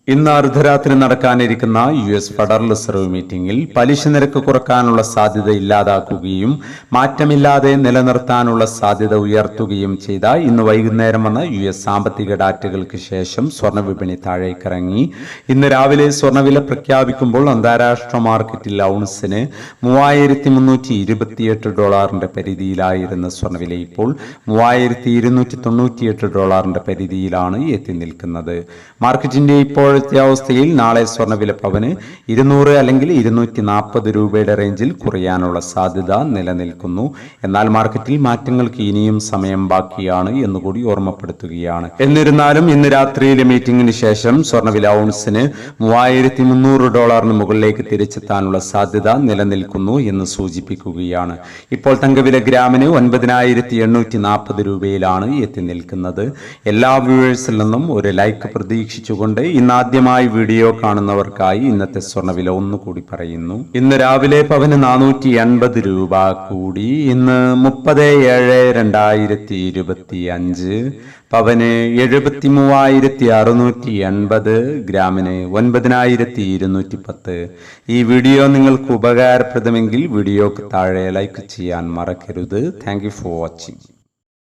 ഇന്ന് അർദ്ധരാത്രി നടക്കാനിരിക്കുന്ന US ഫെഡറൽ റിസർവ് മീറ്റിംഗിൽ പലിശ നിരക്ക് കുറക്കാനുള്ള സാധ്യത ഇല്ലാതാക്കുകയും മാറ്റമില്ലാതെ നിലനിർത്താനുള്ള സാധ്യത ഉയർത്തുകയും ചെയ്ത ഇന്ന് വൈകുന്നേരം വന്ന US സാമ്പത്തിക ഡാറ്റകൾക്ക് ശേഷം സ്വർണ്ണ വിപണി താഴേക്കിറങ്ങി. ഇന്ന് രാവിലെ സ്വർണ്ണവില പ്രഖ്യാപിക്കുമ്പോൾ അന്താരാഷ്ട്ര മാർക്കറ്റിൽ ഔൺസിന് $3,328 പരിധിയിലായിരുന്ന സ്വർണ്ണവില ഇപ്പോൾ $3,298 പരിധിയിലാണ് എത്തി നിൽക്കുന്നത്. മാർക്കറ്റിന്റെ ഇപ്പോൾ അവസ്ഥയിൽ നാളെ സ്വർണ്ണവില പവന് 200 അല്ലെങ്കിൽ 240 രൂപയുടെ റേഞ്ചിൽ കുറയാനുള്ള സാധ്യത നിലനിൽക്കുന്നു. എന്നാൽ മാർക്കറ്റിൽ മാറ്റങ്ങൾക്ക് ഇനിയും സമയം ബാക്കിയാണ് എന്നുകൂടി ഓർമ്മപ്പെടുത്തുകയാണ്. എന്നിരുന്നാലും ഇന്ന് രാത്രിയിലെ മീറ്റിംഗിന് ശേഷം സ്വർണ്ണവില ഔൺസിന് $3,300 മുകളിലേക്ക് തിരിച്ചെത്താനുള്ള സാധ്യത നിലനിൽക്കുന്നു എന്ന് സൂചിപ്പിക്കുകയാണ്. ഇപ്പോൾ തങ്കവില ഗ്രാമിന് 9,840 രൂപയിലാണ് എത്തി നിൽക്കുന്നത്. എല്ലാ വ്യൂവേഴ്സിൽ നിന്നും ഒരു ലൈക്ക് പ്രതീക്ഷിച്ചുകൊണ്ട് ആദ്യമായി വീഡിയോ കാണുന്നവർക്കായി ഇന്നത്തെ സ്വർണ്ണവില ഒന്നുകൂടി പറയുന്നു. ഇന്ന് രാവിലെ പവന് 480 രൂപ കൂടി. ഇന്ന് 30/7/2025 പവന് 73,680, ഗ്രാമിന് 9,210. ഈ വീഡിയോ നിങ്ങൾക്ക് ഉപകാരപ്രദമെങ്കിൽ വീഡിയോക്ക് താഴെ ലൈക്ക് ചെയ്യാൻ മറക്കരുത്. Thank you for watching.